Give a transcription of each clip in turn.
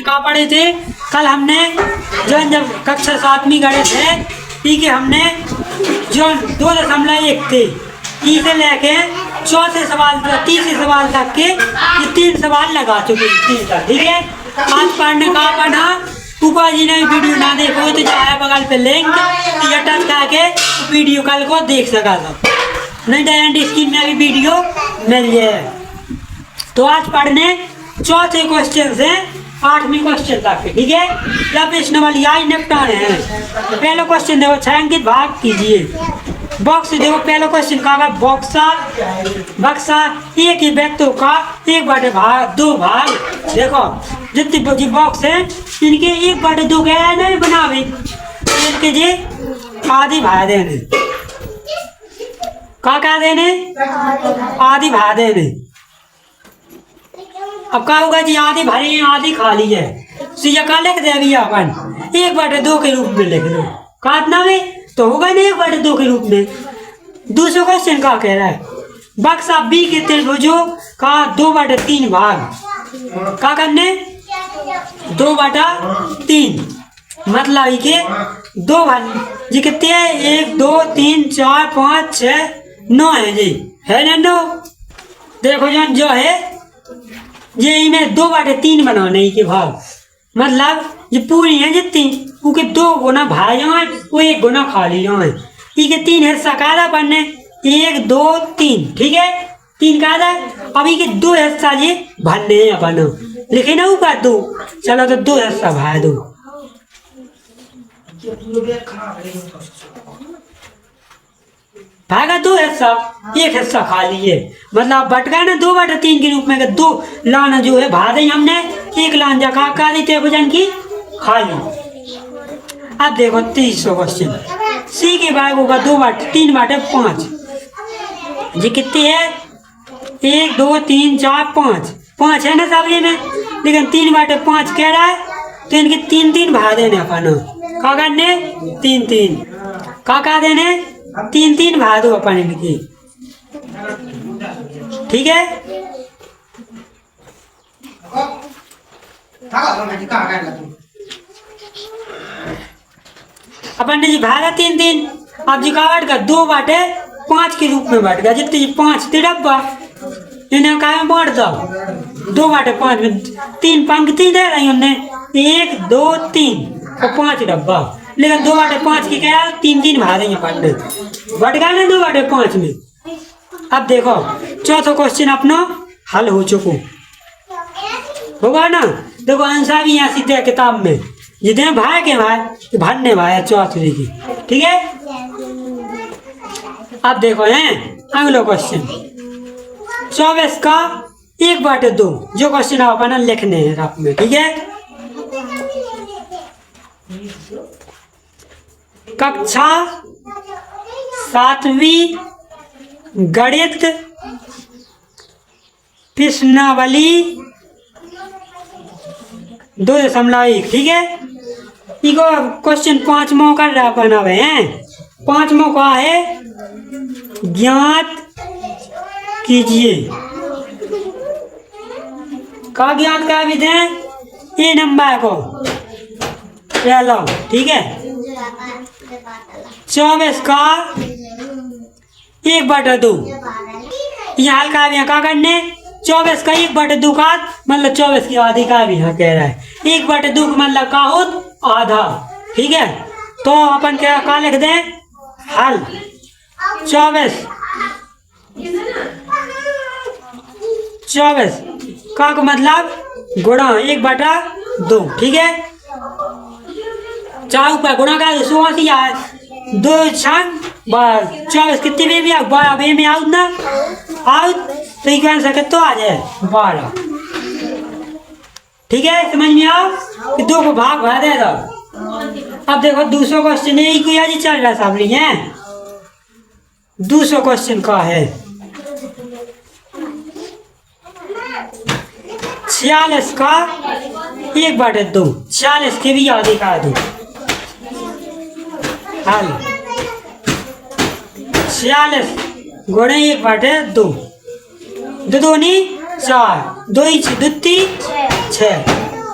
कहाँ पढ़े थे? कल हमने जब कक्षा 7वीं गए थे, ठीक है, हमने जो 2.1 थे ई से लेके चौथे सवाल तक, तीसरे सवाल तक के ये 3 सवाल लगा चुके हैं, ठीक है। आज पढ़ने का पढ़ा, ऊपर जी ने वीडियो ना देखो तो चाहे बगल पे लिंक या टच करके वीडियो कल को देख सका था, नहीं डायरेक्ट स्क्रीन में भी वीडियो मिल जाए। तो आज पढ़ने चौथे क्वेश्चन से 8वीं क्वेश्चन तक, ठीक है। या प्रश्न वाली आज निपटाने हैं। तो पहला क्वेश्चन देखो, छायांकित भाग कीजिए। बॉक्स देखो, पहला क्वेश्चन का बक्सा एक ही व्यक्तियों का 1/2 भाग। देखो जितने जी बॉक्स है इनके 1/2 के नहीं बनावे, इनके जी आधी भाग देने, क्या देने, आधी भाग देने। अब क्या होगा जी, आधी भरी है आधी खाली है, तो ये क्या लिख दे अभी अपन 1/2 के रूप में लिख दो, काटना में तो होगा नहीं 1/2 के रूप में। दूसरा क्वेश्चन क्या कह रहा है, बक्सा बी के त्रिभुजों का 2/3 भाग, क्या करने 2/3, मतलब के 2 भाग जी कितने हैं, 1 2 3 4 5 6 9 है जी, है ना 9। देखो जान जो है ये इन्हें 2/3 बनाने के भाग, मतलब ये पूरी है जितनी उनके 2 गुना भाई जाए वो 1 गुना खाली जाए, इनके 3 हिस्सा कायदा पढ़ने 1 2 3, ठीक है, 3 कायदा। अभी के 2 हिस्सा ये भरने हैं अपन, लिखे ना ऊपर 2, चलो तो 2 हिस्सा भाई दो, भागा 2 हिस्सा, 1 हिस्सा खाली है, मतलब बटका ना 2/3 के रूप में 2 लाना जो है भाग दें हमने, 1 लान जगह का देते भुजन की खाली। अब देखो 300 क्वेश्चन, सी के भाग होगा 3/5 जी, कितने है 1 2 3 4 5 है ना सामने में, लेकिन 3/5 कह रहा है तो इनके 3 भाग देने अपन, क्या करने 3 क्या देने 3 भाग दो अपन इनकी, ठीक है। अपन ने जी भागा 3, अब जी का बांट का 2/5 के रूप में बांट गया, जितने 5 थे डब्बा इन्हें क्या में बांट दो 2/5 में, 3 पंक्ति दे रही हमने 1 2 3 और 5 डब्बा, लेकिन 2/5 की क्या 3 भाग देंगे पढ़ने, बढ़ गया ना 2/5 में। अब देखो चौथा क्वेश्चन अपना हल हो चुको होगा ना, देखो आंसर भी यहाँ सीधे किताब में जितने भाई के भाई भरने भाई चौथे की, ठीक है। अब देखो हैं अगला क्वेश्चन 24 का 1/2, जो क्वेश्चन आप अपना लिखने हैं आप में, ठीक है। कक्षा 7वीं गणित प्रश्नावली 2.1, ठीक है। इको क्वेश्चन 5वां कर रहा बनावे हैं, 5वां का है ज्ञात कीजिए, का ज्ञात का भी दें ये नंबर को लो, ठीक है। 24 का 1/2 यहाँ हल्का भी क्या करने 24 का 1/2 का मतलब 24 की आधी का भी यहाँ कह रहा है 1/2 का मतलब का हो आधा, ठीक है। तो अपन क्या लिख दें हल 24 का मतलब गुणा 1/2, ठीक है। 4 ऊपर गुणा का 2 छन 24 कितने में भी आउट ना आउट, तो ये आंसर कितना आ जाए 12, ठीक है। समझ में आओ कि 2 को भाग भरा दे दो। अब देखो दूसरा क्वेश्चन है को याद चल रहा सामने है, दूसरा क्वेश्चन का है 46 का 1/2, 46 के भी याद का दो हल 46 गुणे 1/2, 2 दूनी 4, 2 2 6,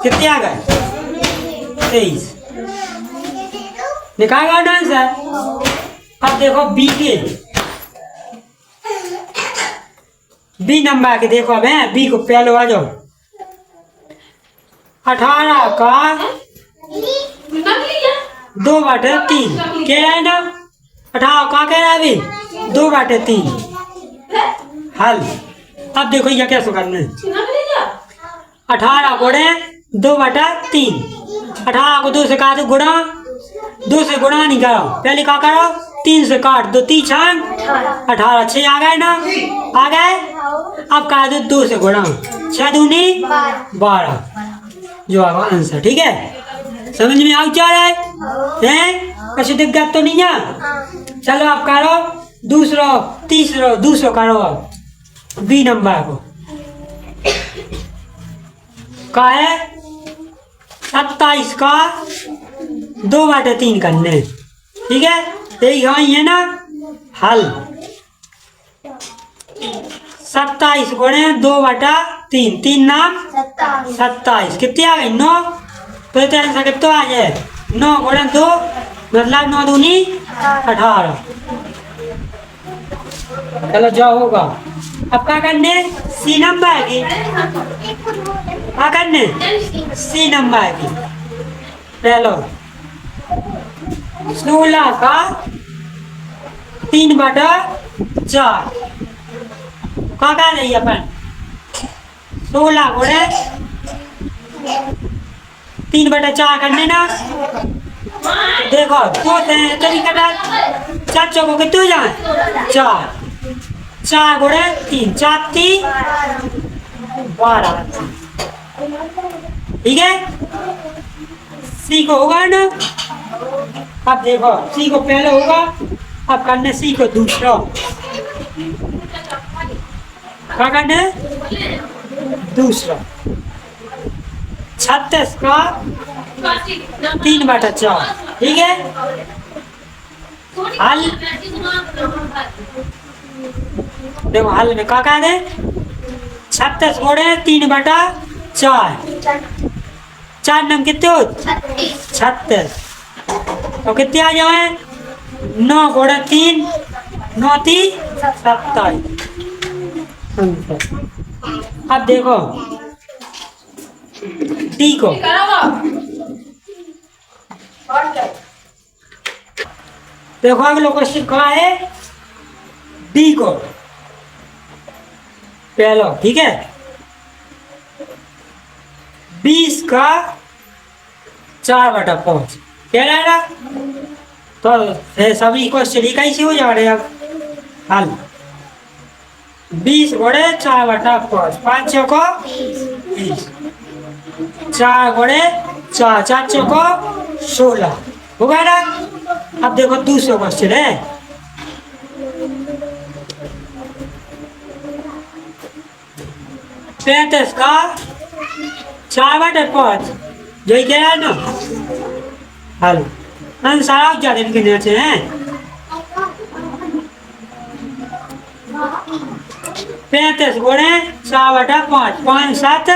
कितने आ गए? 23। निकाल गया आंसर। अब देखो बी के, बी नंबर के देखो अब है बी को पहले आ जाओ। 18 का 2/3 कह रहा है ना, 18 का कह रहा है अभी 2/3 हल। अब देखो ये कैसे करना है। 18 गुणे 2/3, 18 को 2 से काटो गुणा, 2 से गुणा नहीं करो, पहले क्या करो 3 से काट दो, 3 छान 18, 6 आ गए ना, आ गए। अब काट दो 2 से गुणा, 6 दूनी 12 जो आगा आंसर। ठीक है, समझ में आ जा रहा है? कुछ दिक्कत तो नहीं है? चलो आप करो दूसरा तीसरा दूसरा करो अब बी नंबर को का है 27 का 2/3 करने। ठीक है, यही है ना हल। 27 गुणे 2/3, 3 नाम 27 कितने आ गए? 9। तो आंसर कितना आ जाए? 9 गुणे 2 मतलब 9 दूनी 18। चलो जाओ होगा। अब क्या करने? सी नंबर की क्या करने? सी नंबर की पहलो 16 का 3/4 क्या कर रही अपन? 16 गुणे 3/4 करने ना। देखो 2 तरीका चाचों को कितने हो जाए? 4, 4 गुणे 3, 4 3 12। ठीक है, सी को होगा ना। अब देखो सी को पहले होगा, अब करने सी को दूसरा। क्या करने? दूसरा 36 का 3/4। ठीक है, हल देखो हल में क्या कर दे? 36 गुणे 3/4, 4 नम कितने हो? 36। तो कितने आ जाए? 9 गुणे 3, 9 3 27। अब देखो डी को देखो अगला क्वेश्चन कहा है डी को पहलो। ठीक है, 20 का 4/5 क्या रहेगा? तो सभी क्वेश्चन ही कैसे हो जा रहे हैं अब हल। 20 गुणे 4/5, 5 को 20, 4 गुणे 4, 4 को 16 होगा ना। अब देखो दूसरा क्वेश्चन है 35 का 4/5 जो ही कह रहा है ना हल। आंसर ज्यादा लिखने से हैं 35 गुणे 4/5, 5 7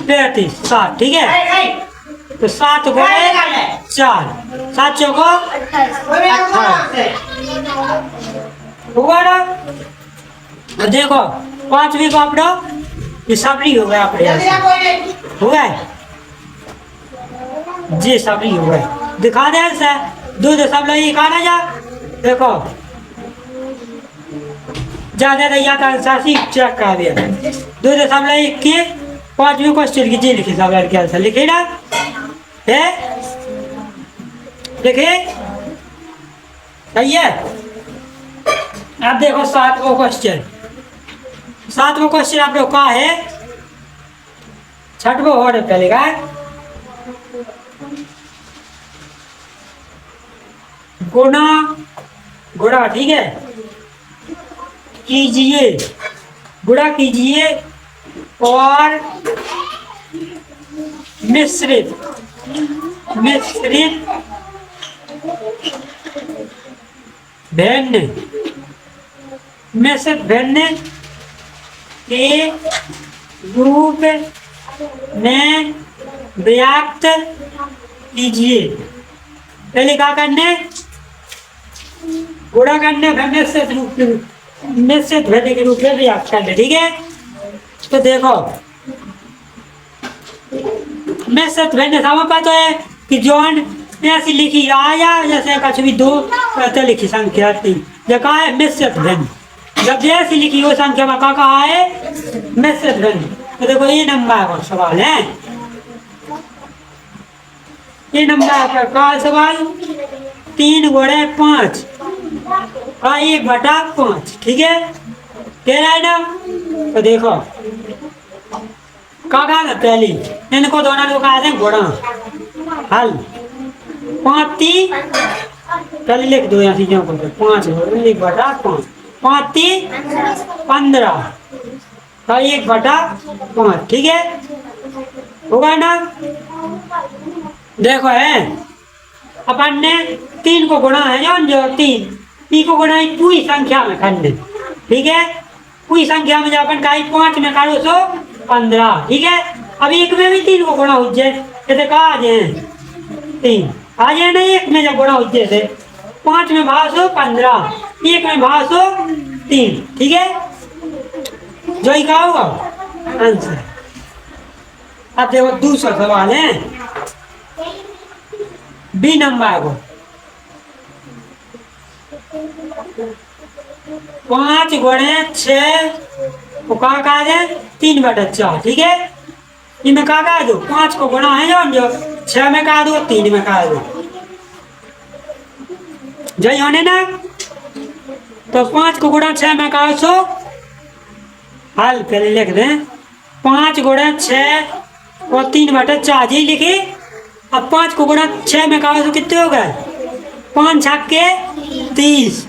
35 7। ठीक है, तो 7 गुणे 4, 7 को 18 होगा ना। और देखो 5वीं को अपना ये सबरी हो गया अपने हो गए जी, सबरी हो गए। दिखा दे सर 2.1 आना जा। देखो ज्यादा या सासी चेक कर दिया 2.1 के 5वीं क्वेश्चन की जी लिखी सब लड़के आंसर लिखे ना है, लिखे सही है। अब देखो 7वां क्वेश्चन, 7वां क्वेश्चन आप लोग का है 6वां हो रहा पहले का गुणा गुणा। ठीक है, कीजिए गुणा कीजिए और मिश्रित मिश्रित भिन्न मिश्रित भिन्न के रूप में व्यक्त कीजिए। पहले क्या करने, गुणा करने, फिर निश्चित रूप निश्चित भेद के रूप में व्यक्त करने। ठीक है, तो देखो निश्चित भेद समझ तो है कि जौन ऐसी लिखी आया जैसे कुछ भी दो तो लिखी संख्या थी, जो कहा है निश्चित भिन्न, जब जैसी लिखी वो संख्या में क्या कहा है, निश्चित भिन्न। तो देखो ये नंबर का सवाल है, ये नंबर का सवाल 3 गुणे 5 का 1/5। ठीक है, कह रहा है ना। तो देखो क्या कहा पहले, इनको दोनों को कहा गुणा, हल 5 3 पहले लिख दो यहाँ चीजों को, 5 1/5, 5 3 15 का 1/5। ठीक है, होगा ना। देखो है अपन ने 3 को गुणा है जो 3 को गुणा पूरी संख्या में करने। ठीक है, पूरी संख्या में जब अपन का 5 में करो सो 15। ठीक है, अब 1 में भी 3 को गुणा हो जाए, जैसे कहा आ जाए 3 आ जाए ना, 1 में जब गुणा हो जाए 5 में भासो 15, 1 में भासो 3। ठीक है, जो ही कहा होगा आंसर। अब देखो दूसरा सवाल है बी नंबर को, 5 गुणे 6 को कहा है 3/4। ठीक है, इनमें कहा दो 5 को गुणा है जो 6 में कहा दो, 3 में कहा दो, जो होने ना। तो 5 को गुणा 6 में कहा सो हल पहले लिख दें, 5 गुणे 6 और 3/4 जी लिखे। अब 5 को गुणा 6 में कहा सो कितने हो गए, 5 छक्के 30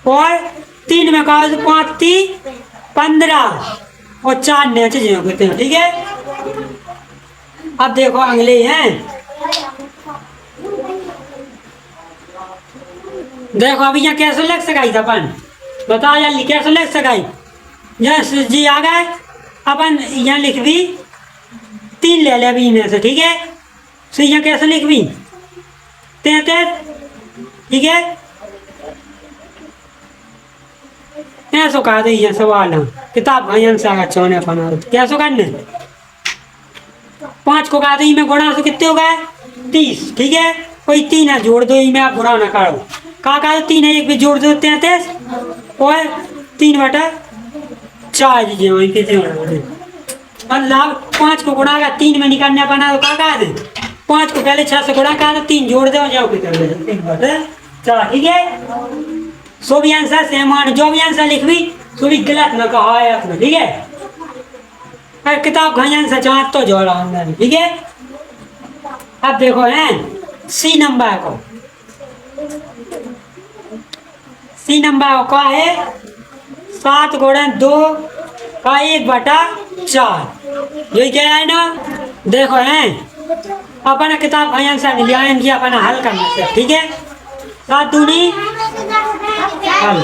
और 3 में कहा सो 5 3 15 और 4 ने कहते हैं। ठीक है, अब देखो अगले हैं, देखो अभी यहाँ कैसे लिख सकाई था अपन, बताओ जल्दी कैसे लिख सकाई। यस जी आ गए, अपन यहाँ लिख भी 3 ले ले अभी में से। ठीक है, तो यहाँ कैसे लिख भी 33। ठीक है, ऐसा कहा था ये सवाल है किताब भयन से आगे चौने बना कैसे करने। 5 को कहा था मैं गुणा से कितने हो गए 30। ठीक है, कोई 3 है जोड़ दो, में आप गुणा ना करो। कहा 3 है, एक भी जोड़ दो 33 और 3/4 मतलब 5 को गुणा का 3 में निकालने बना तो कहा दे 5 को पहले 6 से गुणा कहा 3 जोड़ दो जाओ 3/4। ठीक है, सो भी आंसर सेम मान, जो भी आंसर लिख भी सो भी गलत न कहा है अपने। ठीक है, अगर किताब का आंसर चाह तो जोड़ा अंदर। ठीक है, अब देखो है सी नंबर को, सी नंबर का है 7 गुणे 2 का 1/4। यही क्या है ना। देखो है अपना किताब का आंसर लिया इनकी अपना हल करना से। ठीक है, 7 दूनी हल,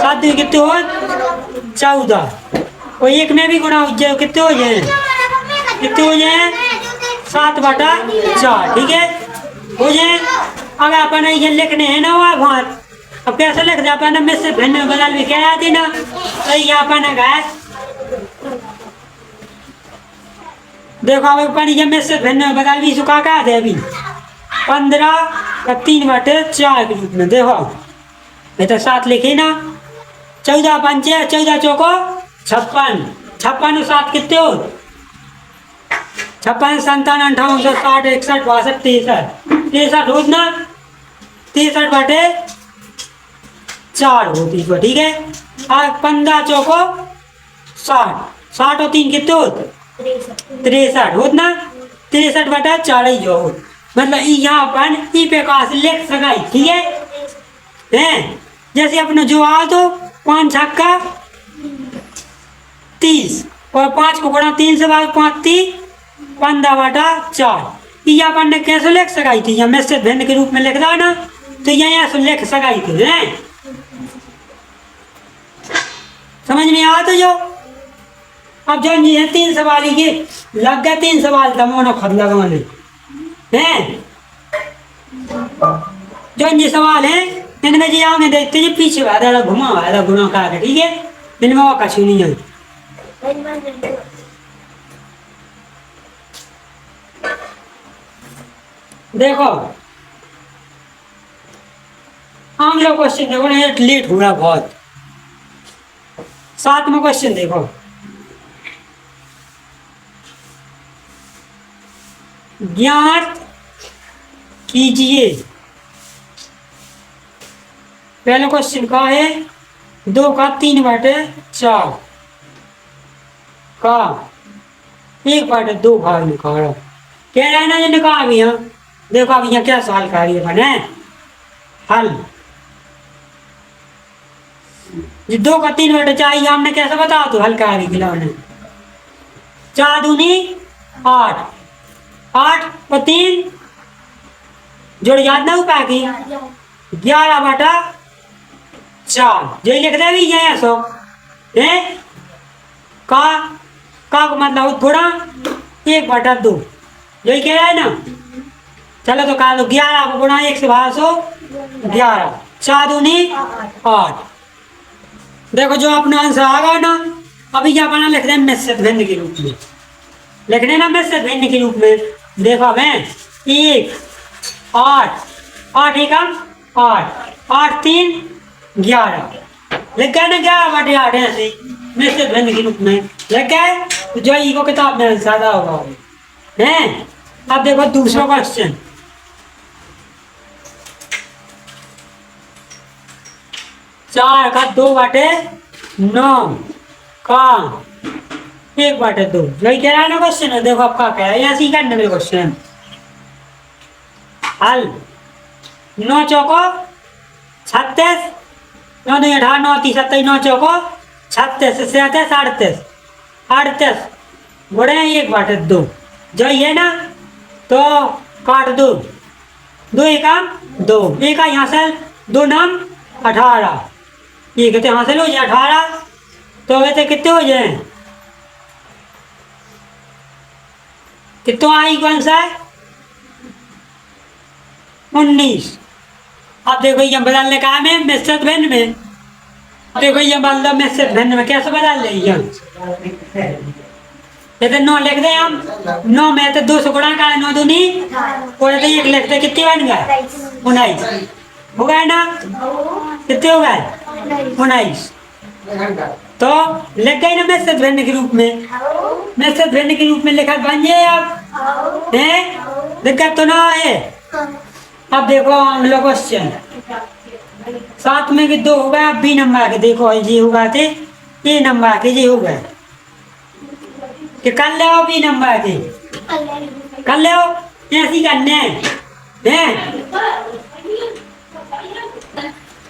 7 दूनी कितने हो 14 और 1 में भी गुणा हो जाए कितने हो जाए, कितने हो जाए 7/4। ठीक है, हो जाए। अगर अपना ये लिखने है ना वो बात, अब कैसे लिख दे अपना में से भिन्न में बदल भी क्या आती ना। तो ये अपना गए देखो अब अपन ये में से भिन्न में बदल भी सुखा का दे अभी 15 का 3/4 के रूप में। देखो ये तो 7 लिखे ना, 14 पंचे 14 चौको 56, 56 और 7 कितने हो 56 57 58 60 61 62 63 हो ना, 63/4 होती है। ठीक है, और 15 चौको 60, 60 और 3 कितने हो 63 हो ना, 63/4 ही जो हो। मतलब यहाँ अपन ई पे कहा से लिख सकाई। ठीक है, हैं जैसे अपने जो आ तो 5 छक्का 30 और 5 को गुणा 3 से बाद 5 3 15/4। ये अपन ने कैसे लिख सकाई थी, या मैसेज भिन्न के रूप में लिख रहा ना, तो यहाँ से लिख सकाई थी। हैं समझ में आ तो जो अब जो ये 3 सवाल ही के लग गए, 3 सवाल तमोनो खुद लगवाने हैं। जो ये सवाल है इनमें जी आगे देखते जी पीछे वाला घुमा वाला गुना का, ठीक है, इनमें वो कछु नहीं है। देखो हम लोग क्वेश्चन देखो ना, लेट हो रहा बहुत। 7वां क्वेश्चन देखो, ज्ञात कीजिए। पहला क्वेश्चन का है 2 का 3/4 का 1/2 भाग निकालो। कह रहा है ना, ये निकाल अभी यहाँ देखो, अब यहाँ क्या सवाल कर रही है बने हल। जी 2 का 3/4 हमने कैसे बता दो हल कर रही खिलौने। 4 दूनी 8, 8 और 3 जोड़ याद ना हो पाएगी, 11/4 जो लिख दे भी ये सो है का मतलब गुणा 1/2 यही कह रहा है ना। चलो तो कहा दो 11 को गुणा 1 से भाग सो 11, 4 दूनी 8। देखो जो अपना आंसर आ गया ना, अभी क्या बना लिख रहे हैं मिश्रित भिन्न के रूप में, लिखने ना मिश्रित भिन्न के रूप में। देखो मैं 1 8 8 1 8 8 3 11 लिख गए ना, 11/8 ऐसे मिश्रित भिन्न के रूप में लिख गए। तो जो ई को किताब में ज्यादा होगा है। अब देखो दूसरा क्वेश्चन, 4 का 2/9 का 1/2 यही कह रहा है ना क्वेश्चन है। देखो आपका क्या है, ऐसे ही करने में क्वेश्चन हल। 9 चौको 36, 9 2 18 9 3 27 9 चौको 36 37 38 38 गुणे 1/2 जो ये ना, तो काट दो 2 1 2 1 यहाँ से 2 नाम 18, ये कितने हासिल हो जाए 18, तो वैसे कितने हो जाए, कितना आई कौन सा है 19। अब देखो ये बदलने का है मिश्रित भिन्न में। देखो ये बदल मिश्रित भिन्न में कैसे बदल रही है, ये तो 9 लिख दे हम, 9 में तो 2 से गुणा का 9 दूनी और तो 1 लिखते कितने बन गए 19 हो गए ना, कितने हो गए 19। तो लिख गए ना मिश्रित भिन्न के रूप में, मिश्रित भिन्न के रूप में लिखा बन जाए। अब है दिक्कत तो ना है। अब देखो अगला क्वेश्चन 7 में भी 2 हो गए। अब बी नंबर के देखो ये होगा थे ए नंबर के ये हो गए कि कर ले बी नंबर के कर ले ऐसी करने हैं।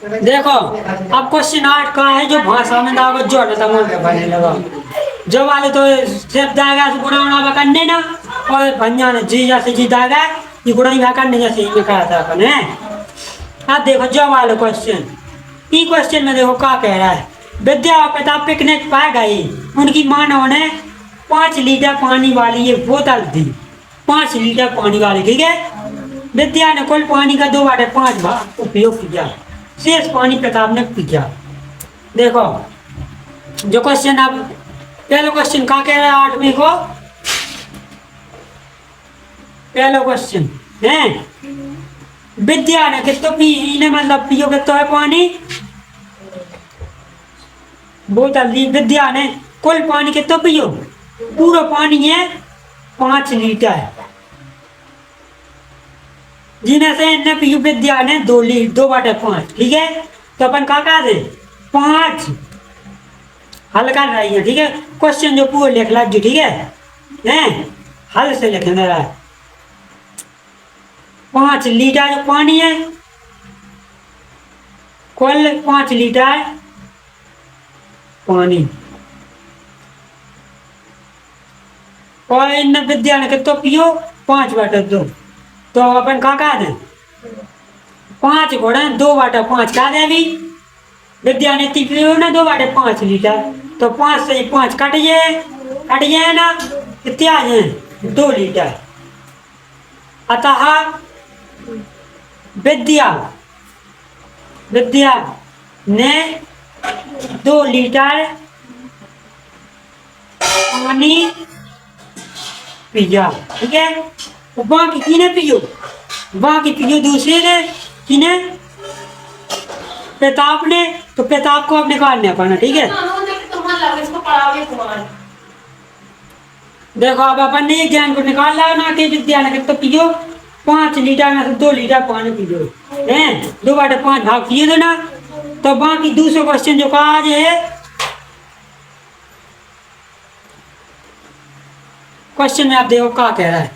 देखो अब क्वेश्चन 8 का है जो भाषा में दागा जोड़ बनने लगा, जो वाले तो सिर्फ दागा से गुणा उड़ा करने ना, और भंजा ने जी जैसे जी दागा ये गुणा ही करने जैसे ही कहा था अपन है। अब देखो जो वाले क्वेश्चन ई क्वेश्चन में देखो क्या कह रहा है, विद्या और पिता पिकनिक पाए गए, उनकी माँ ने 5 लीटर पानी वाली एक बोतल दी, 5 लीटर पानी वाली, ठीक है। विद्या ने कुल पानी का 2/5 भाग उपयोग किया, शेष पानी प्रताप ने पिया। देखो जो क्वेश्चन अब पहला क्वेश्चन क्या कह रहा है 8वें को, पहला क्वेश्चन है विद्या ने कितना पी, इन्हें मतलब पियो कितना है पानी बोतल ली, विद्या ने कुल पानी कितना पियो, पूरा पानी है 5 लीटर, जिन्हें से इन्हें पियो विद्या ने 2/5, ठीक है। तो अपन क्या दे 5 हल कर रही है, ठीक है। क्वेश्चन जो पूरा लिख ला जो, ठीक है हल से लिखने रहा है। 5 लीटर जो पानी है, कुल 5 लीटर पानी, और इन विद्या ने कितना पियो 5/2, तो अपन क्या दे 5 घोड़े 2/5 का दे भी विद्या ने पियो ना 2/5 लीटर, तो 5 से 5 कट जाए कट जाए ना, कितने आ जाए? 2 लीटर। अतः विद्या ने 2 लीटर पानी पिया। ठीक है, बाकी किने पियो? बाकी पियो दूसरे ने, किने? प्रताप ने। तो प्रताप को अब निकालना पड़ना। ठीक है, देखो अब अपन ने ज्ञान को निकाल ला ना कि विद्या ने तो पियो 5 लीटर में से 2 लीटर पानी पियो है, 2/5 भाग पिए दो ना। तो बाकी दूसरा क्वेश्चन जो कहा आज है, क्वेश्चन में आप देखो क्या कह रहा है,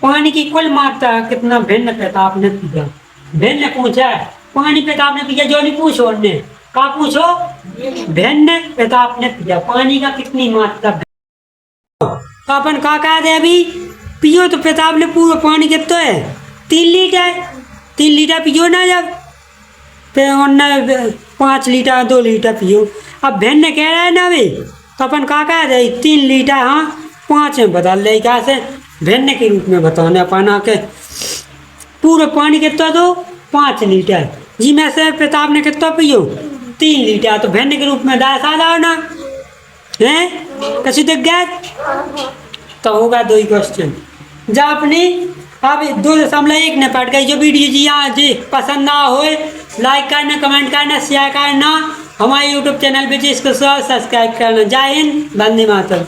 पानी की कुल मात्रा कितना भिन्न प्रताप ने पिया। भिन्न पूछा है, पानी प्रताप ने पिया, जो नहीं पूछो उनने का पूछो, भिन्न प्रताप ने पिया पानी का कितनी मात्रा। तो अपन का कह दे अभी, पियो तो प्रताप ने पूरा पानी कितना है 3 लीटर। 3 लीटर पियो ना, जब फिर 5 लीटर 2 लीटर पियो। अब भिन्न कह रहा है ना अभी, तो अपन का कह दे 3 लीटर हाँ 5 में बदल ले, क्या से भिन्न के रूप में बताने अपन के। पूरा पानी कितना दो 5 लीटर जी में से प्रताप ने कितना पियो 3 लीटर, तो भिन्न के रूप में 10 आ जाओ ना है, कैसे दिख गया? तो होगा 2 ही क्वेश्चन जा अपनी। अब 2.1 ने पढ़ गई। जो वीडियो जी यहाँ जी पसंद ना हो, लाइक करना, कमेंट करना, शेयर करना, हमारे यूट्यूब चैनल पे जिसको सब्सक्राइब करना। जय हिंद, वंदे मातरम।